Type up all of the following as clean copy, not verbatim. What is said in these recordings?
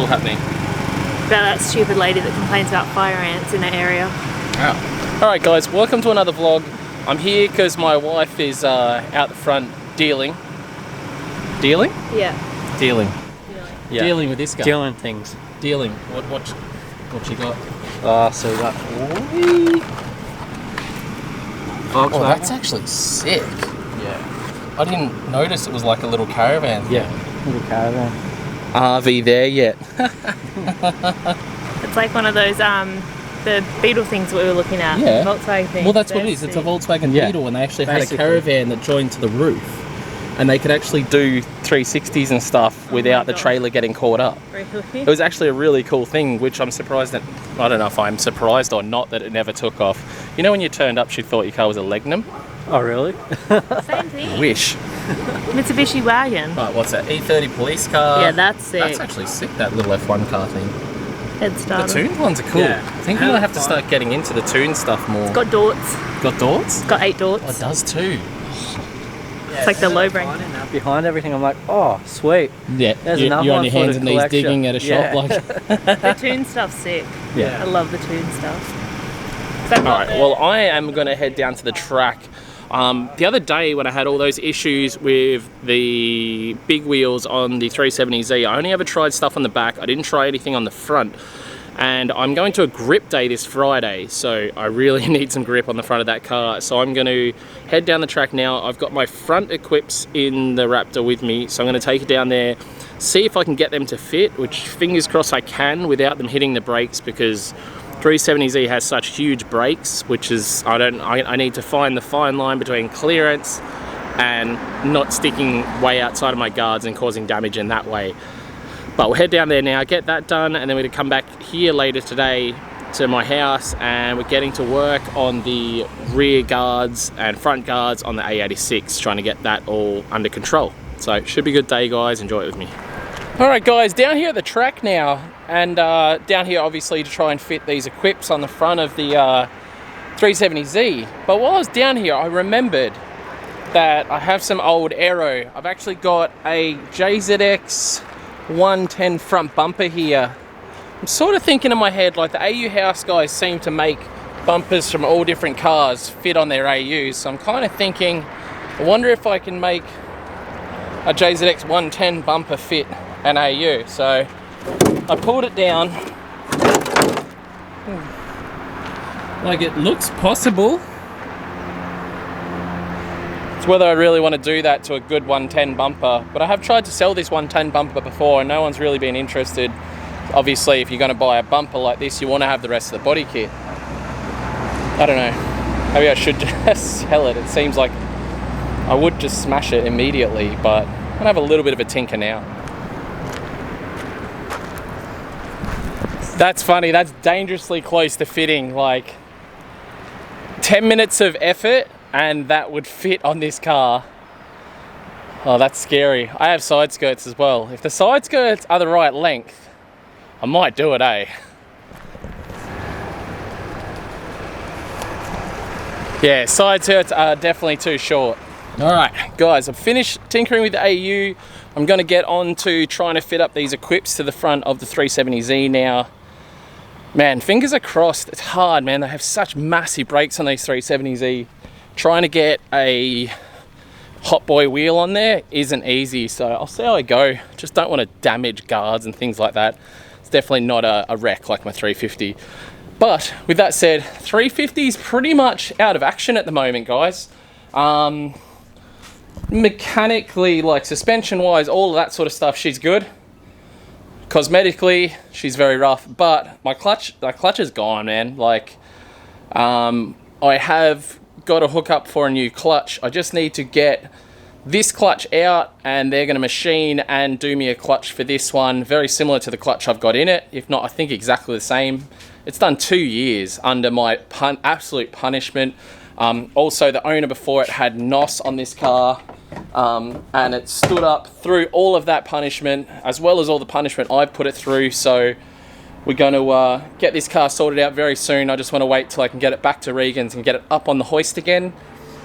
all happening. About that stupid lady that complains about fire ants in that area. Wow. Alright guys, welcome to another vlog. I'm here because my wife is out the front dealing. Dealing? Yeah. Dealing. Yeah. Dealing with this guy. Dealing things. Dealing. What you got? So we got Oh, that's actually sick. yeah. I didn't notice it was like a little caravan. Yeah. Little caravan. RV there yet? It's like one of those the Beetle things we were looking at. Yeah. Volkswagen things. Well, that's what it is. It's a Volkswagen Yeah. Beetle, and they actually Basically. had a caravan that joined to the roof, and they could actually do 360s and stuff without the gosh. trailer getting caught up. Really? It was actually a really cool thing, which I'm surprised that, I don't know if I'm surprised or not that it never took off. You know when you turned up, she thought your car was a Legnum? Oh really? Same thing. Wish. Mitsubishi wagon. Right, what's that? E30 police car? Yeah, that's sick. That's actually sick, that little F1 car thing. Head The starter. tuned ones are cool. Yeah. I think we might have to start getting into the tuned stuff more. Got dorts. Got doors? Got 8 dorts. Oh, it does too. It's like the low brain. Behind everything, I'm like, oh sweet. Yeah, There's you're another on one your for hands the and knees collection. digging at a shop. Yeah. Like. The tune stuff's sick. Yeah. I love the tune stuff. Alright, well I am going to head down to the track. The other day when I had all those issues with the big wheels on the 370Z, I only ever tried stuff on the back. I didn't try anything on the front. And I'm going to a grip day this Friday, so I really need some grip on the front of that car. So I'm going to head down the track now. I've got my front equips in the Raptor with me, so I'm going to take it down there, see if I can get them to fit, which fingers crossed I can without them hitting the brakes, because 370Z has such huge brakes, which is, I need to find the fine line between clearance and not sticking way outside of my guards and causing damage in that way. But we'll head down there now, get that done, and then we're going to come back here later today to my house, and we're getting to work on the rear guards and front guards on the AE86, trying to get that all under control. So it should be a good day, guys. Enjoy it with me. Alright guys, down here at the track now, and down here obviously to try and fit these equips on the front of the 370Z. But while I was down here, I remembered that I have some old aero. I've actually got a JZX 110 front bumper here. I'm sort of thinking in my head, like the AU house guys seem to make bumpers from all different cars fit on their AUs, so I'm kind of thinking, I wonder if I can make a JZX 110 bumper fit an AU. So I pulled it down. Like, it looks possible. It's whether I really want to do that to a good 110 bumper. But I have tried to sell this 110 bumper before and no one's really been interested. Obviously, if you're going to buy a bumper like this, you want to have the rest of the body kit. I don't know. Maybe I should just sell it. It seems like I would just smash it immediately, but I'm going to have a little bit of a tinker now. That's funny. That's dangerously close to fitting. Like 10 minutes of effort and that would fit on this car. Oh, that's scary. I have side skirts as well. If the side skirts are the right length, I might do it, eh? Yeah, side skirts are definitely too short. All right, guys, I've finished tinkering with the AU. I'm gonna get on to trying to fit up these equips to the front of the 370Z now. Man, fingers are crossed. It's hard, man. They have such massive brakes on these 370Z. Trying to get a hot boy wheel on there isn't easy, so I'll see how I go. Just don't want to damage guards and things like that. It's definitely not a wreck like my 350. But with that said, 350 is pretty much out of action at the moment, guys. Mechanically, like suspension wise, all of that sort of stuff, she's good. Cosmetically, she's very rough, but my clutch is gone, man. Like, I have got a hookup for a new clutch. I just need to get this clutch out and they're going to machine and do me a clutch for this one, very similar to the clutch I've got in it, if not I think exactly the same. It's done 2 years under my absolute punishment. Also, the owner before it had NOS on this car, and it stood up through all of that punishment as well as all the punishment I've put it through. So we're going to get this car sorted out very soon. I just want to wait till I can get it back to Regan's and get it up on the hoist again,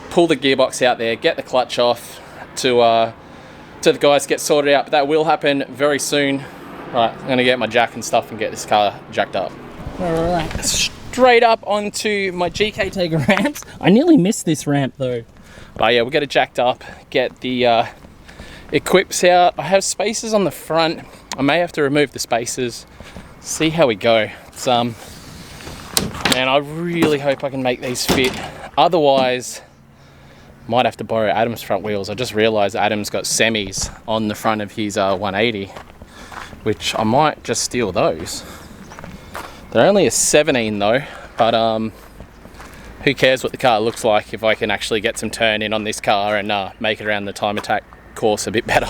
pull the gearbox out there, get the clutch off to the guys, get sorted out. But that will happen very soon. Right, I'm gonna get my jack and stuff and get this car jacked up. Alright, straight up onto my GK Tiger ramps. I nearly missed this ramp though. But yeah, we'll get it jacked up, get the equips out. I have spacers on the front. I may have to remove the spacers, see how we go. It's, man, I really hope I can make these fit. Otherwise, might have to borrow Adam's front wheels. I just realized Adam's got semis on the front of his 180, which I might just steal those. They're only a 17 though, but who cares what the car looks like if I can actually get some turn in on this car and make it around the time attack course a bit better.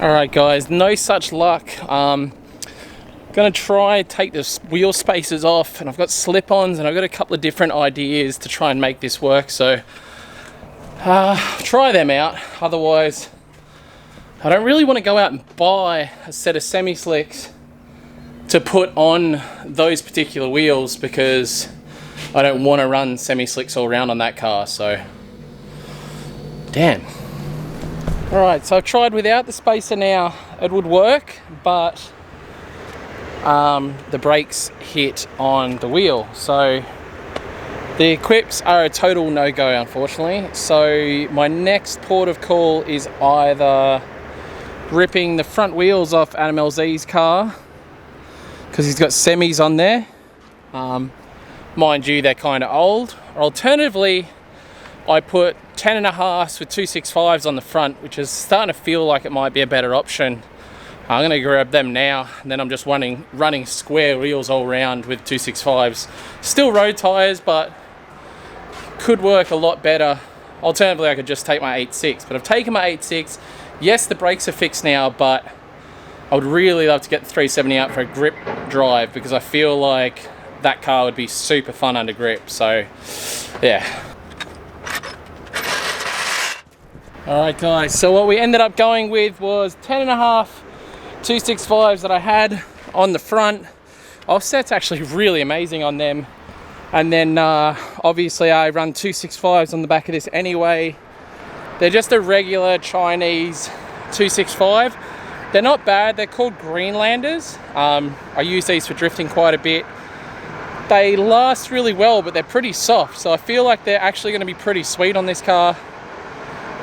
Alright guys, no such luck. Gonna try take the wheel spacers off, and I've got slip-ons and I've got a couple of different ideas to try and make this work, so try them out. Otherwise, I don't really want to go out and buy a set of semi-slicks to put on those particular wheels because I don't want to run semi-slicks all around on that car, so damn. Alright, so I've tried without the spacer now. It would work, but the brakes hit on the wheel. So the equips are a total no-go, unfortunately. So my next port of call is either ripping the front wheels off Adam LZ's car, because he's got semis on there. Mind you, they're kind of old. Or alternatively, I put 10.5s with 265s on the front, which is starting to feel like it might be a better option. I'm gonna grab them now, and then I'm just running square wheels all around with 265s. Still road tires, but could work a lot better. Alternatively, I could just take my 86, but I've taken my 86. Yes, the brakes are fixed now, but I would really love to get the 370 out for a grip drive, because I feel like that car would be super fun under grip. So yeah. Alright guys, so what we ended up going with was 10.5 265s that I had on the front. Offset's actually really amazing on them. And then obviously I run 265s on the back of this anyway. They're just a regular Chinese 265. They're not bad, they're called Greenlanders. I use these for drifting quite a bit. They last really well, but they're pretty soft, so I feel like they're actually going to be pretty sweet on this car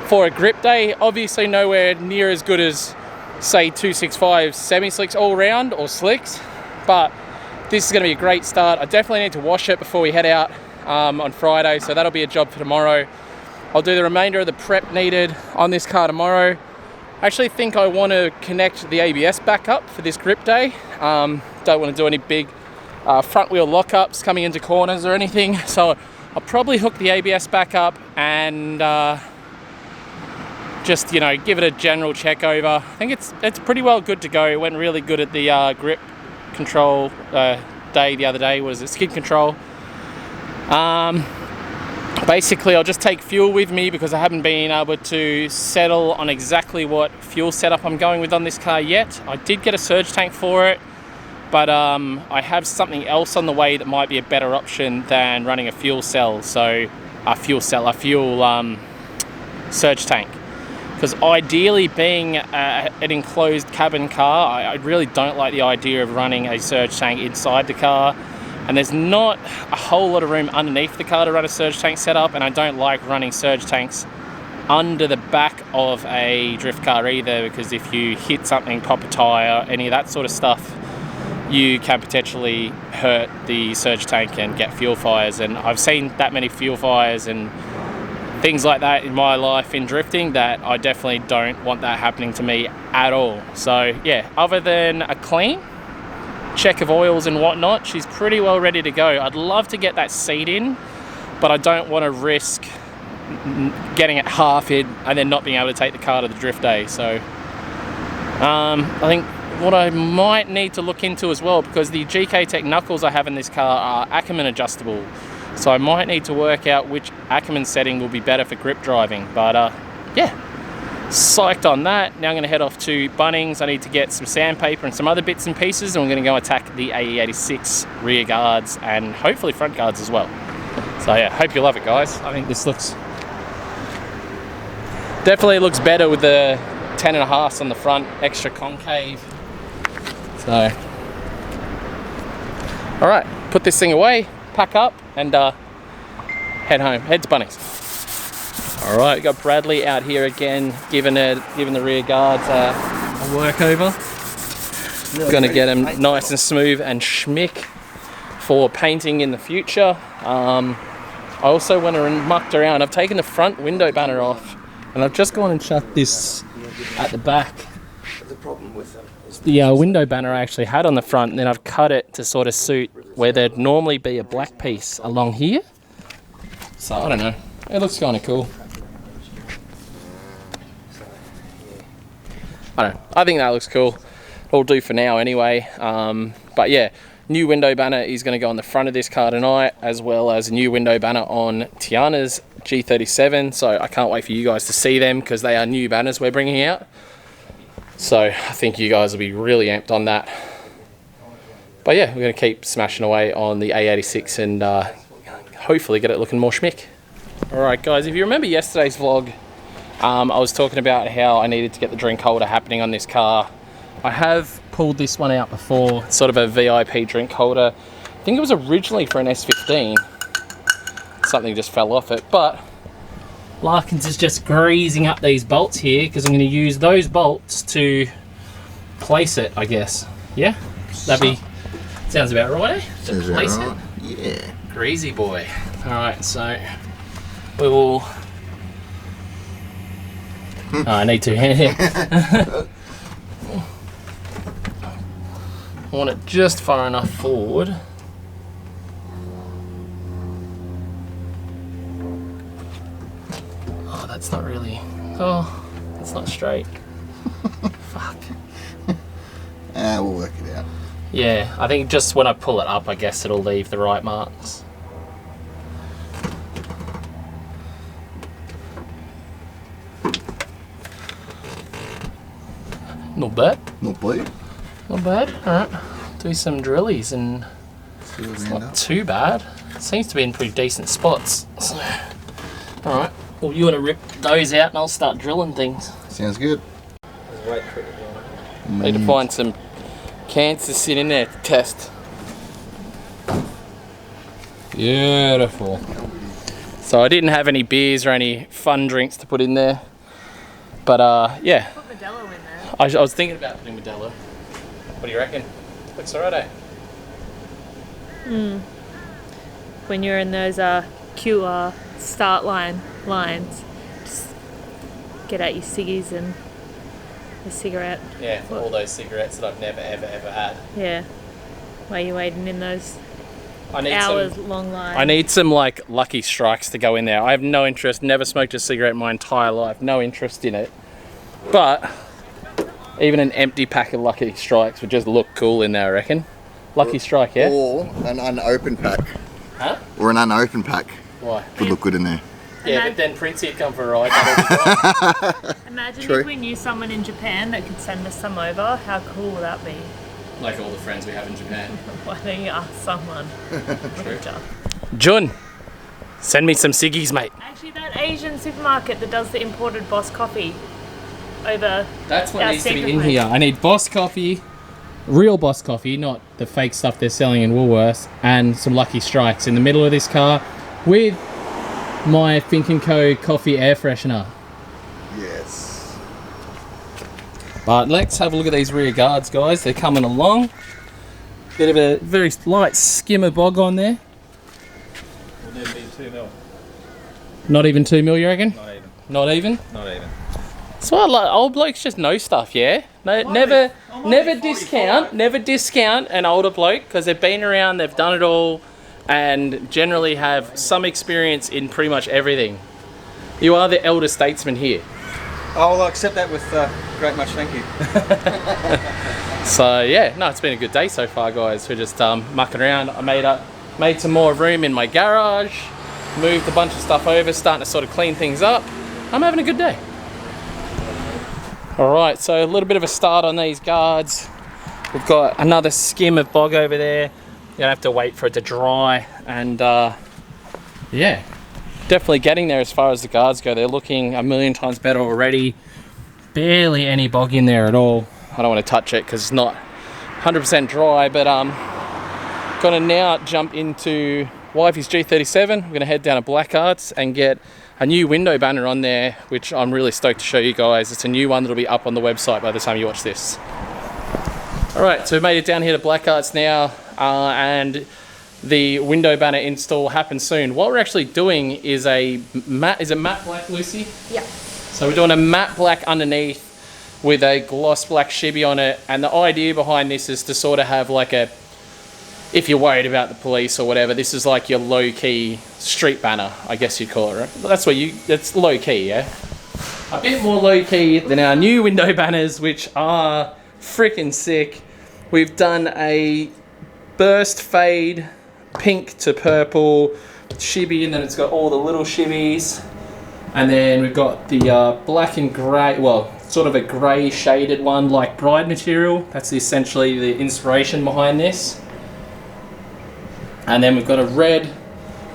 for a grip day. Obviously nowhere near as good as, say, 265 semi-slicks all round, or slicks, but this is going to be a great start. I definitely need to wash it before we head out on Friday, so that'll be a job for tomorrow. I'll do the remainder of the prep needed on this car tomorrow. I actually think I want to connect the ABS back up for this grip day. Don't want to do any big front wheel lockups coming into corners or anything, so I'll probably hook the ABS back up and just, you know, give it a general check over. I think it's pretty well good to go. It went really good at the grip control day the other day. Was it skid control? Basically, I'll just take fuel with me because I haven't been able to settle on exactly what fuel setup I'm going with on this car yet. I did get a surge tank for it, but I have something else on the way that might be a better option than running a fuel cell. So a fuel surge tank. Because ideally, being an enclosed cabin car, I really don't like the idea of running a surge tank inside the car. And there's not a whole lot of room underneath the car to run a surge tank setup, and I don't like running surge tanks under the back of a drift car either, because if you hit something, pop a tyre, any of that sort of stuff, you can potentially hurt the surge tank and get fuel fires. And I've seen that many fuel fires and things like that in my life in drifting that I definitely don't want that happening to me at all. So yeah, other than a clean check of oils and whatnot, she's pretty well ready to go. I'd love to get that seat in, but I don't want to risk getting it half in and then not being able to take the car to the drift day. So I think what I might need to look into as well, because the GK Tech knuckles I have in this car are Ackerman adjustable. So I might need to work out which Ackerman setting will be better for grip driving. But yeah, psyched on that. Now I'm going to head off to Bunnings. I need to get some sandpaper and some other bits and pieces, and we're going to go attack the AE86 rear guards and hopefully front guards as well. So yeah, hope you love it, guys. I think this definitely looks better with the 10.5s on the front, extra concave. So, all right, put this thing away, pack up, and head home. Head to Bunnings. All right, we got Bradley out here again, giving the rear guards a workover. Going to get them nice and smooth and schmick for painting in the future. I also went and mucked around. I've taken the front window banner off, and I've just gone and shut this at the back. The problem with them is The window banner I actually had on the front, and then I've cut it to sort of suit where there'd normally be a black piece along here. So I don't know, it looks kind of cool. I don't know, I think that looks cool. It'll do for now anyway. But yeah, new window banner is going to go on the front of this car tonight, as well as a new window banner on Tiana's G37. So I can't wait for you guys to see them, because they are new banners we're bringing out. So I think you guys will be really amped on that. But yeah, we're going to keep smashing away on the AE86 and hopefully get it looking more schmick. Alright guys, if you remember yesterday's vlog, I was talking about how I needed to get the drink holder happening on this car. I have pulled this one out before. It's sort of a VIP drink holder. I think it was originally for an S15. Something just fell off it, but Larkins is just greasing up these bolts here, because I'm going to use those bolts to place it, I guess. Yeah? That'd be... Sounds about right, eh? To place it? Yeah. Greasy boy. Alright, so we will... Oh, I need two hands here. I want it just far enough forward. Oh, that's not really... Oh, it's not straight. Fuck. We'll work it out. Yeah, I think just when I pull it up, I guess it'll leave the right marks. Not bad. Not bad. Not bad. Alright, do some drillies, and it's not too bad. It seems to be in pretty decent spots. So, alright, well, you want to rip those out and I'll start drilling things. Sounds good. Need to find some cans to sit in there to test. Beautiful. So I didn't have any beers or any fun drinks to put in there, but yeah. Put Modelo in there. I was thinking about putting Modelo. What do you reckon? Looks alright, eh? When you're in those QR start lines, just get out your ciggies and a cigarette. Yeah, for all those cigarettes that I've never ever had. Yeah. While you're waiting in those I need hours long lines. I need some like Lucky Strikes to go in there. I have no interest, never smoked a cigarette in my entire life, no interest in it. But even an empty pack of Lucky Strikes would just look cool in there, I reckon. Lucky Strike, yeah? Or an unopened pack. Huh? Or an unopened pack. Why? Would look good in there. Yeah, but then Princey'd come for a ride. Imagine True. if we knew someone in Japan that could send us some over. How cool would that be? Like all the friends we have in Japan. Why don't you ask someone? Jun, send me some ciggies, mate. Actually, that Asian supermarket that does the imported Boss coffee over... That's what our needs to be secret in place. here. I need Boss coffee, real Boss coffee, not the fake stuff they're selling in Woolworths, and some Lucky Strikes in the middle of this car with my Fink & Co coffee air freshener. Yes. But let's have a look at these rear guards, guys. They're coming along. Bit of a very light skimmer bog on there. Will never be 2 mil. Not even 2 mil, you reckon? Not even. Not even? Not even. So I like old blokes just know stuff, yeah. No, never discount an older bloke, because they've been around, they've done it all, and generally have some experience in pretty much everything. You are the elder statesman here. I'll accept that with great much thank you. So yeah, no, it's been a good day so far, guys. We're just mucking around. I made some more room in my garage, moved a bunch of stuff over, starting to sort of clean things up. I'm having a good day. All right, so a little bit of a start on these guards. We've got another skim of bog over there. You're gonna have to wait for it to dry, and yeah, definitely getting there as far as the guards go. They're looking a million times better already. Barely any bog in there at all. I don't want to touch it because it's not 100% dry, but gonna now jump into Wifey's G37. We're gonna head down to Blackhearts and get a new window banner on there, which I'm really stoked to show you guys. It's a new one that'll be up on the website by the time you watch this. All right, so we made it down here to Blackhearts now, and the window banner install happens soon. What we're actually doing is is it matte black, Lucy? Yeah. So we're doing a matte black underneath with a gloss black shibby on it, and the idea behind this is to sort of have like a, if you're worried about the police or whatever, this is like your low-key street banner, I guess you'd call it, right? That's low-key, yeah? A bit more low-key than our new window banners, which are freaking sick. We've done a burst fade, pink to purple shibby, and then it's got all the little shibbies. And then we've got the black and grey, well, sort of a grey shaded one, like bride material. That's essentially the inspiration behind this. And then we've got a red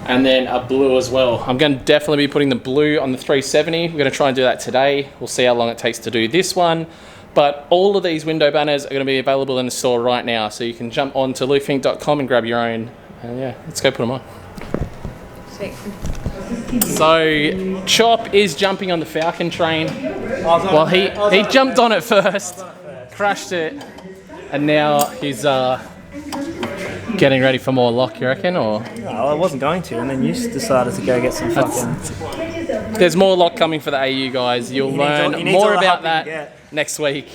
and then a blue as well. I'm going to definitely be putting the blue on the 370. We're going to try and do that today. We'll see how long it takes to do this one. But all of these window banners are going to be available in the store right now. So you can jump on to fink.com and grab your own. And yeah, let's go put them on. Sick. So Chop is jumping on the Falcon train. Well, he jumped on it first, crashed it, and now he's getting ready for more lock, you reckon? Or No, I wasn't going to, and then you decided to go get some fucking... there's more lock coming for the AU guys. You'll learn more about that next week.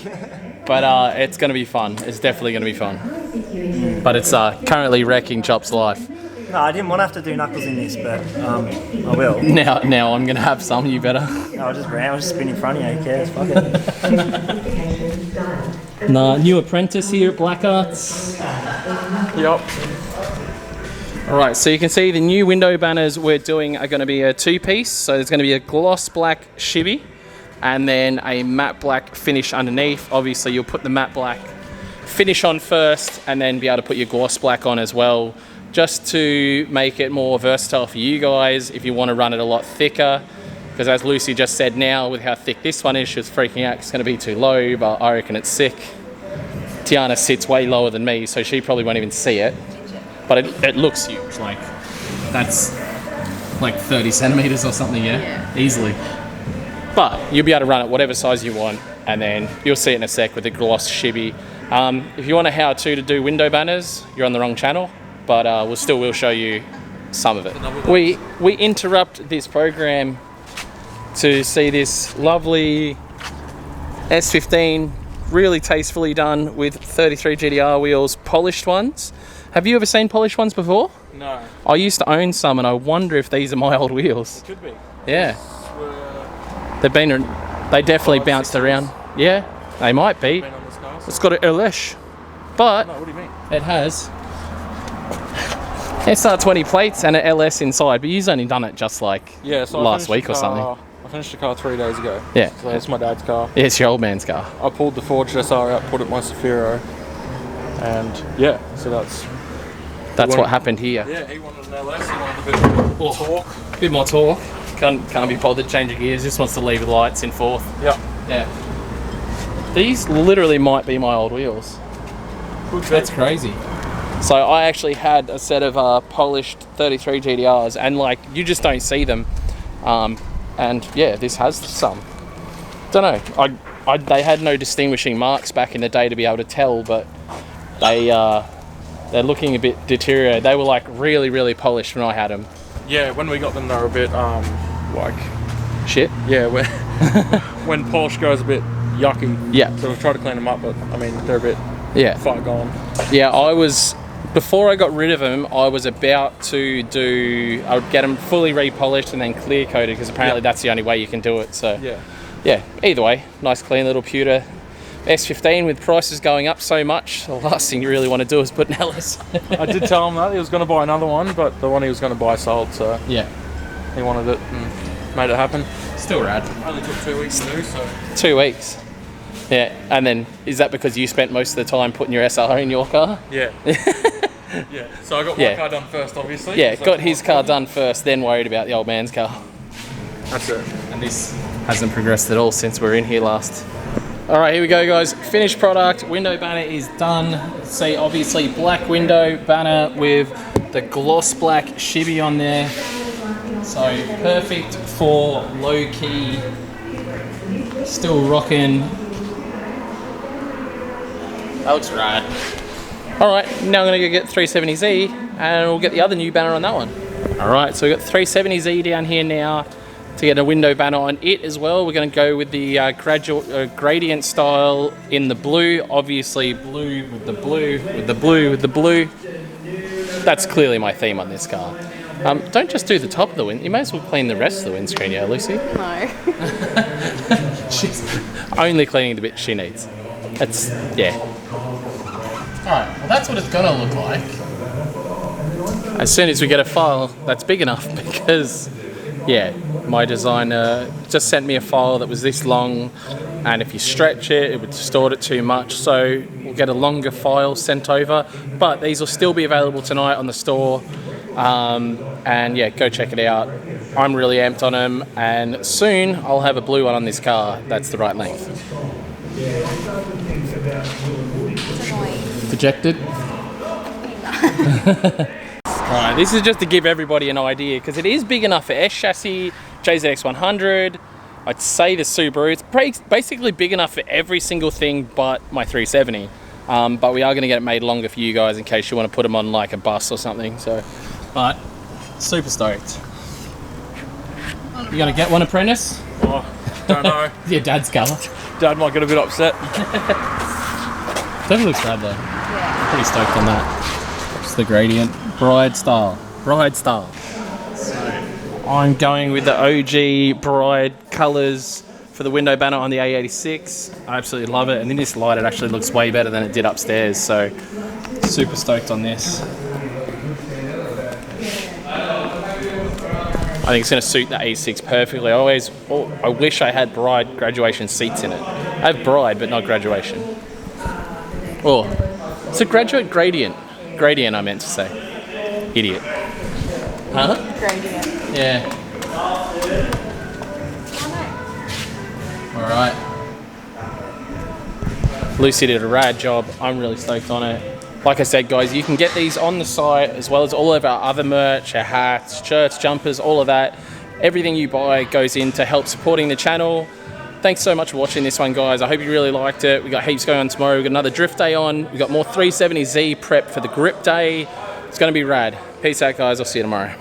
But it's going to be fun. It's definitely going to be fun. But it's currently wrecking Chop's life. No, I didn't want to have to do knuckles in this, but I will. Now I'm going to have some, you better. No, I was just spin in front of you, who cares? Fuck it. Nah, new apprentice here at Blackhearts. Yep. Alright, so you can see the new window banners we're doing are going to be a two-piece. So there's going to be a gloss black shibby and then a matte black finish underneath. Obviously you'll put the matte black finish on first and then be able to put your gloss black on as well, just to make it more versatile for you guys if you want to run it a lot thicker. Because as Lucy just said, now with how thick this one is, she was freaking out it's going to be too low, but I reckon it's sick. Tiana sits way lower than me, so she probably won't even see it. But it looks huge, like that's like 30 centimeters or something, yeah? Easily. But you'll be able to run it whatever size you want, and then you'll see it in a sec with the gloss shibby. If you want a how-to to do window banners, you're on the wrong channel, but we'll show you some of it. We interrupt this program to see this lovely S15, really tastefully done with 33 GTR wheels, polished ones. Have you ever seen polished ones before? No. I used to own some, and I wonder if these are my old wheels. Could be. Yeah. They definitely bounced around. Yeah, they might be. Been on this car, so. It's got an LS, but No, what do you mean? it has SR20 plates and an LS inside, but you've only done it just like So last week or something. I finished the car 3 days ago. Yeah. So it's my dad's car. Yeah, it's your old man's car. I pulled the Forged SR out, put it in my Safiro, and yeah, so That's what happened here. Yeah, he wanted an LS, he wanted a bit more torque. A bit more torque. Can't be bothered changing gears, just wants to leave the lights in fourth. Yeah. These literally might be my old wheels. That's crazy. So I actually had a set of polished 33 GTRs, and like you just don't see them. And yeah, this has some. Don't know. They had no distinguishing marks back in the day to be able to tell, but they're looking a bit deteriorated. They were like really, really polished when I had them. Yeah, when we got them, they were a bit like shit. Yeah, when polish goes a bit yucky. Yeah. So we've tried to clean them up, but I mean they're a bit far gone. Yeah, before I got rid of them, I was about to I would get them fully repolished and then clear coated, because apparently that's the only way you can do it. So yeah, either way, nice clean little pewter S15 with prices going up so much, the last thing you really want to do is put an LS. I did tell him that he was going to buy another one, but the one he was going to buy sold, so Yeah, he wanted it and made it happen. still rad. Only took 2 weeks to do, so 2 weeks. Yeah, and then is that because you spent most of the time putting your SRO in your car? yeah. Yeah, so I got my Yeah. car done first, obviously. Yeah, so got his car done first, then worried about the old man's car. That's it. And this hasn't progressed at all since we were in here last. All right, here we go, guys. Finished product. Window banner is done. See, obviously, black window banner with the gloss black shibby on there. So perfect for low key. Still rocking. That looks rad. All right, now I'm gonna go get 370Z and we'll get the other new banner on that one. All right, so we've got 370Z down here now. To get a window banner on it as well, we're going to go with the gradient style in the blue. Obviously, blue with the blue with the blue with the blue. That's clearly my theme on this car. Don't just do the top of the wind. You may as well clean the rest of the windscreen, yeah, Lucy? No. She's only cleaning the bit she needs. That's, yeah. Alright, well that's what it's going to look like. As soon as we get a file that's big enough, because, yeah, my designer just sent me a file that was this long, and if you stretch it, it would distort it too much, so we'll get a longer file sent over, but these will still be available tonight on the store, and yeah, go check it out. I'm really amped on them, and soon I'll have a blue one on this car that's the right length. It's annoying. Dejected? Right, this is just to give everybody an idea, because it is big enough for S chassis, JZX 100, I'd say the Subaru. It's basically big enough for every single thing but my 370. But we are going to get it made longer for you guys in case you want to put them on like a bus or something. So, but super stoked. You going to get one, apprentice? Oh, don't know. Your dad's colour. Dad might get a bit upset. Definitely looks rad though. Yeah. Pretty stoked on that. It's the gradient. Bride style. Bride style. So I'm going with the OG Bride colours for the window banner on the AE86. I absolutely love it. And in this light it actually looks way better than it did upstairs. So super stoked on this. I think it's going to suit the A6 perfectly. I wish I had Bride graduation seats in it. I have Bride but not graduation. Oh, it's a graduate gradient. Gradient I meant to say. Idiot. Huh? Gradient. Yeah. Alright. Lucy did a rad job. I'm really stoked on it. Like I said, guys, you can get these on the site as well as all of our other merch, our hats, shirts, jumpers, all of that. Everything you buy goes in to help supporting the channel. Thanks so much for watching this one, guys. I hope you really liked it. We got heaps going on tomorrow. We've got another drift day on. We've got more 370Z prep for the grip day. It's going to be rad. Peace out, guys. I'll see you tomorrow.